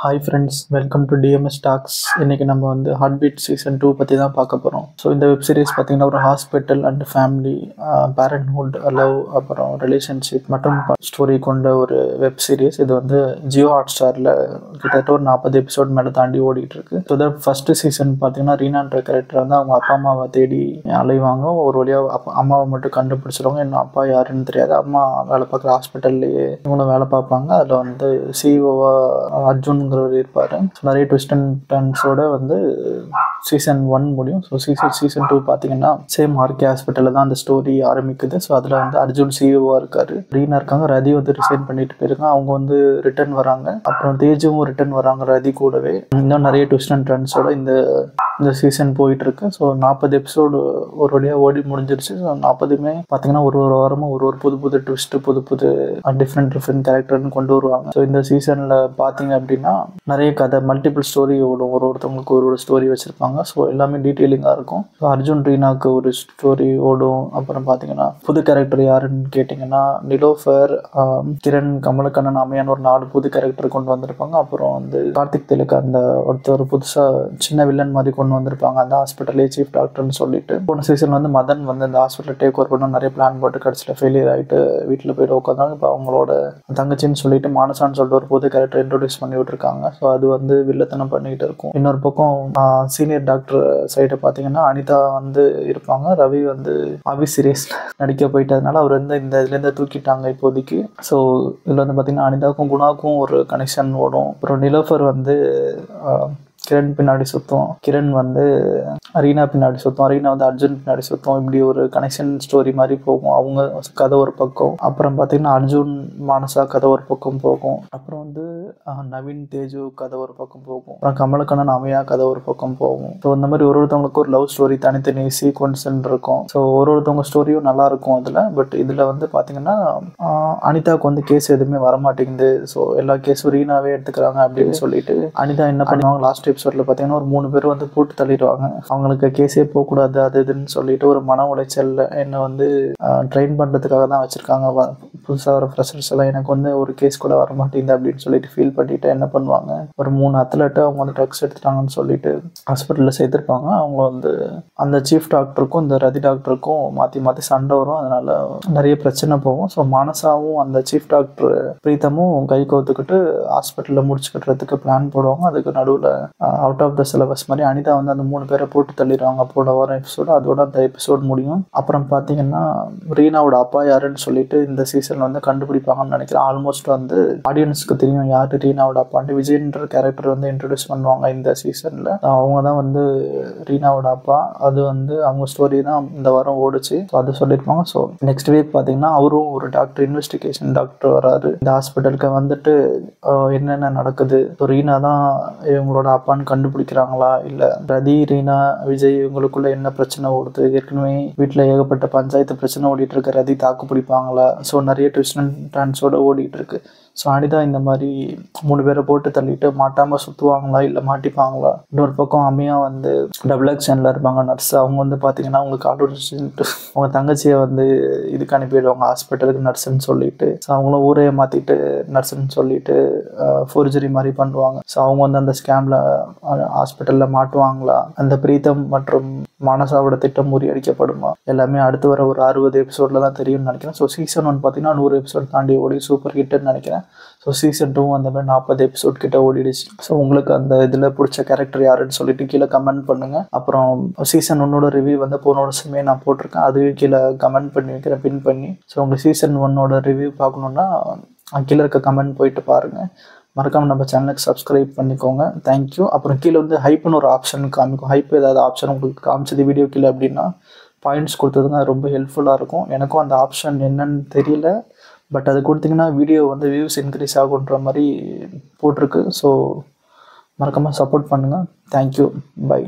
Hi friends, welcome to DMS talks. இன்றைக்கி நம்ம வந்து ஹார்ட்பீட் சீசன் 2 பற்றி தான் பார்க்க போகிறோம். ஸோ இந்த வெப் சீரிஸ் பார்த்திங்கன்னா ஒரு hospital and family, parenthood, love, அப்புறம் ரிலேஷன்ஷிப் மற்றும் ஸ்டோரி கொண்ட ஒரு வெப் சீரிஸ். இது வந்து ஜியோ ஹாட்ஸ்டாரில் கிட்டத்தட்ட ஒரு 40 எபிசோட் மேலே தாண்டி ஓடிட்டுருக்கு. ஸோ இதை ஃபஸ்ட்டு சீசன் பார்த்திங்கன்னா ரீனான்ற கேரக்டர் வந்து அவங்க அப்பா அம்மாவை தேடி அலைவாங்க. ஒரு வழியாக அம்மாவை மட்டும் கண்டுபிடிச்சிருவாங்க. இன்னும் அப்பா யாருன்னு தெரியாது. அம்மா வேலை பார்க்குற ஹாஸ்பிட்டல்லையே இவங்களும் வேலை பார்ப்பாங்க. அதில் வந்து சிஇஓவாக அர்ஜுன் இருப்பாரு. நிறைய ட்விஸ்ட் அண்ட் டர்ன்ஸோட வந்து சீசன் 1 முடியும். ஸோ சீசன் 2 பார்த்தீங்கன்னா சேம் ஆர்கே ஹாஸ்பிட்டலில் தான் அந்த ஸ்டோரி ஆரம்பிக்குது. ஸோ அதில் வந்து அர்ஜுன் சிஇஓவாக இருக்காரு, ரீனா இருக்காங்க, ரதி வந்து ரிசைன் பண்ணிட்டு போயிருக்காங்க. அவங்க வந்து ரிட்டர்ன் வராங்க. அப்புறம் தேஜுவும் ரிட்டர்ன் வராங்க ரதி கூடவே. இன்னும் நிறைய ட்விஸ்ட் அண்ட் டர்ன்ஸோட இந்த சீசன் போயிட்டு இருக்கு. ஸோ 40 எபிசோடு ஒரு வழியாக ஓடி முடிஞ்சிருச்சு. ஸோ 40மே பார்த்தீங்கன்னா ஒரு வாரமாக ஒரு புது ட்விஸ்ட், புது டிஃப்ரெண்ட் கேரக்டர்னு கொண்டு வருவாங்க. ஸோ இந்த சீசனில் பார்த்தீங்க அப்படின்னா நிறைய கதை, மல்டிபிள் ஸ்டோரி ஓடும். ஒருத்தவங்களுக்கு ஒரு ஸ்டோரி வச்சுருப்பாங்க. ஸோ எல்லாமே டீட்டெயிலிங்காக இருக்கும். ஸோ அர்ஜுன் ரீனாவுக்கு ஒரு ஸ்டோரி ஓடும். அப்புறம் பார்த்தீங்கன்னா புது கேரக்டர் யாருன்னு கேட்டிங்கன்னா நிலோஃபர், கிரண், கமலக்கண்ணன், அமையான் ஒரு 4 புது கேரக்டர் கொண்டு வந்திருப்பாங்க. அப்புறம் வந்து கார்த்திக் திலக் அந்த ஒருத்தர் புதுசாக சின்ன வில்லன் மாதிரி கொண்டு வந்திருப்பாங்க அந்த ஹாஸ்பிட்டலே சீஃப் டாக்டர்னு சொல்லிட்டு. போன சீசன் வந்து மதன் வந்து அந்த ஹாஸ்பிட்டல் டேக் ஓவர் பண்ண நிறைய பிளான் போட்டு கடைசியில் ஃபெயிலியர் ஆகிட்டு வீட்டில் போய்ட்டு உட்காந்தாங்க. இப்போ அவங்களோட தங்கச்சின்னு சொல்லிட்டு மானசான்னு சொல்லிட்டு ஒரு புது கேரக்டர் இன்ட்ரோடியூஸ் பண்ணி விட்டுருக்காங்க. ஸோ அது வந்து வில்லத்தனம் பண்ணிக்கிட்டு இருக்கும். இன்னொரு பக்கம் சீனியர் டாக்டர் சைடை பார்த்தீங்கன்னா அனிதா வந்து இருப்பாங்க. ரவி வந்து ஆபீஸ் சீரியஸ் நடிக்க போயிட்டதுனால அவர் வந்து இந்த இதுலேருந்து தூக்கிட்டாங்க இப்போதைக்கு. ஸோ இதில் வந்து பார்த்தீங்கன்னா அனிதாவுக்கும் குணாவுக்கும் ஒரு கனெக்ஷன் ஓடும். அப்புறம் நிலோஃபர் வந்து கிரண் பின்னாடி சுத்தம், கிரண் வந்து ரீனா பின்னாடி சுத்தம், ரீனா வந்து அர்ஜுன் பின்னாடி சுத்தம். இப்படி ஒரு கனெக்ஷன் ஸ்டோரி மாதிரி போகும். அவங்க கதை ஒரு பக்கம். அப்புறம் பார்த்தீங்கன்னா அர்ஜுன் மானசா கதை ஒரு பக்கம் போகும். அப்புறம் வந்து நவீன் தேஜு கதை ஒரு பக்கம் போகும். அப்புறம் கமலக்கண்ணன் அமையா கதை ஒரு பக்கம் போகும். ஸோ இந்த மாதிரி ஒருத்தவங்களுக்கு ஒரு லவ் ஸ்டோரி தனித்தனி சீக்வன்ஸ் இருக்கும். ஸோ ஒருத்தவங்க ஸ்டோரியும் நல்லா இருக்கும் அதில். பட் இதில் வந்து பார்த்தீங்கன்னா அனிதாவுக்கு வந்து கேஸ் எதுவுமே வரமாட்டேங்குது. ஸோ எல்லா கேஸும் ரீனாவே எடுத்துக்கிறாங்க அப்படின்னு சொல்லிட்டு அனிதா என்ன பண்ணுவாங்க, லாஸ்ட் எபிசோட்ல பார்த்தீங்கன்னா ஒரு 3 பேர் வந்து போட்டு தள்ளிடுவாங்க. அவங்களுக்கு கேஸே போகக்கூடாது அது இதுன்னு சொல்லிட்டு ஒரு மன உளைச்சல்ல என்னை வந்து ட்ரெயின் பண்ணுறதுக்காக தான் வச்சுருக்காங்க. புதுசாக வர ஃப்ரெஷர்ஸ் எல்லாம் எனக்கு வந்து ஒரு கேஸ் கூட வரமாட்டேங்குது அப்படின்னு சொல்லிட்டு ஃபீல் பண்ணிட்டு என்ன பண்ணுவாங்க, ஒரு 3 அத்லெட்டு அவங்க வந்து ட்ரக்ஸ் எடுத்துட்டாங்கன்னு சொல்லிட்டு ஹாஸ்பிட்டலில் சேர்த்துருப்பாங்க. அவங்க வந்து அந்த சீஃப் டாக்டருக்கும் இந்த ரதி டாக்டருக்கும் மாற்றி சண்டை வரும். அதனால நிறைய பிரச்சனை போகும். ஸோ மானசாவும் அந்த சீஃப் டாக்டர் பிரீத்தமும் கை கோத்துக்கிட்டு ஹாஸ்பிட்டலில் முடிச்சுக்கிட்டுறதுக்கு பிளான் போடுவாங்க. அதுக்கு நடுவில் அவுட் ஆஃப் த சிலபஸ் மாதிரி அனிதா வந்து அந்த 3 பேரை போட்டு தள்ளிடுவாங்க. போட வர எபிசோடு அதோட அந்த எபிசோட் முடியும். அப்புறம் பார்த்தீங்கன்னா ரீனாவோட அப்பா யாருன்னு சொல்லிட்டு இந்த சீசன் வந்து கண்டுபிடிப்பாங்கன்னு நினைக்கிறேன். ஆல்மோஸ்ட் வந்து ஆடியன்ஸ்க்கு தெரியும் யாரு ரீனாவோட அப்பான்ட்டு. விஜய்ன்ற கேரக்டர் வந்து இன்ட்ரடியூஸ் பண்ணுவாங்க இந்த சீசனில். அவங்க தான் வந்து ரீனாவோட அப்பா. அது வந்து அவங்க ஸ்டோரி தான் இந்த வாரம் ஓடிச்சு. ஸோ அது சொல்லியிருப்பாங்க. ஸோ நெக்ஸ்ட் வீக் பார்த்தீங்கன்னா அவரும் ஒரு டாக்டர், இன்வெஸ்டிகேஷன் டாக்டர் வராரு இந்த ஹாஸ்பிட்டலுக்கு. வந்துட்டு என்னென்ன நடக்குது, ரீனா தான் இவங்களோட அப்பான்னு கண்டுபிடிக்கிறாங்களா, இல்லை ரதி, ரீனா, விஜய் இவங்களுக்குள்ள என்ன பிரச்சனை ஓடுது, ஏற்கனவே வீட்டில் ஏகப்பட்ட பஞ்சாயத்து பிரச்சனை ஓடிட்டு இருக்க ரதி தாக்கு பிடிப்பாங்களா. ஸோ நிறைய ட்விஸ்ட் அண்ட் டர்ன்ஸோட ஓடிட்டு இருக்கு. ஸோ அனிதா இந்த மாதிரி 3 பேரை போட்டு தள்ளிட்டு மாட்டாமல் சுற்றுவாங்களா இல்லை மாட்டிப்பாங்களா. இன்னொரு பக்கம் அம்மையா வந்து டபுள் ஆக்ஷனில் இருப்பாங்க நர்ஸ். அவங்க வந்து பார்த்தீங்கன்னா அவங்களுக்கு ஆட்டோடிச்சுட்டு அவங்க தங்கச்சியை வந்து இதுக்கு அனுப்பிடுவாங்க ஹாஸ்பிட்டலுக்கு நர்ஸுன்னு சொல்லிட்டு. ஸோ அவங்களும் ஊரையை மாற்றிட்டு நர்ஸுன்னு சொல்லிட்டு ஃபோர்ஜரி மாதிரி பண்ணுவாங்க. ஸோ அவங்க வந்து அந்த ஸ்கேமில் ஹாஸ்பிட்டலில் மாட்டுவாங்களா, அந்த பிரீத்தம் மற்றும் மானசாவோட திட்டம் முறியடிக்கப்படுமா, எல்லாமே அடுத்து வர ஒரு 60 எபிசோடில் தான் தெரியும்னு நினைக்கிறேன். ஸோ சீசன் 1 பார்த்தீங்கன்னா 100 எபிசோட் தாண்டி ஓடி சூப்பர் ஹிட்னு நினைக்கிறேன். ஸோ சீசன் 2 அந்த மாதிரி 40 எபிசோட் கிட்ட ஓடிடுச்சு. ஸோ உங்களுக்கு அந்த இதில் பிடிச்ச கேரக்டர் யாருன்னு சொல்லிட்டு கீழே கமெண்ட் பண்ணுங்கள். அப்புறம் சீசன் 1 ரிவ்யூ வந்து போன வருஷமே நான் போட்டிருக்கேன். அதுவும் கீழே கமெண்ட் பண்ணி வைக்கிறேன், பின் பண்ணி. ஸோ உங்கள் சீசன் 1 ரிவ்யூ பார்க்கணுன்னா கீழே இருக்க கமெண்ட் போயிட்டு பாருங்கள். மறக்காமல் நம்ம சேனலுக்கு சப்ஸ்கிரைப் பண்ணிக்கோங்க. தேங்க்யூ. அப்புறம் கீழே வந்து ஹைப்னு ஒரு ஆப்ஷன் காமிக்கும். ஹைப் ஏதாவது ஆப்ஷன் உங்களுக்கு காமிச்சது வீடியோ கீழே அப்படின்னா பாயிண்ட்ஸ் கொடுத்ததுங்க ரொம்ப ஹெல்ப்ஃபுல்லாக இருக்கும். எனக்கும் அந்த ஆப்ஷன் என்னன்னு தெரியல. பட் அது கொடுத்தீங்கன்னா வீடியோ வந்து வியூஸ் இன்க்ரீஸ் ஆகுன்ற மாதிரி போட்டிருக்கு. ஸோ மறக்காமல் சப்போர்ட் பண்ணுங்கள். தேங்க்யூ. பை.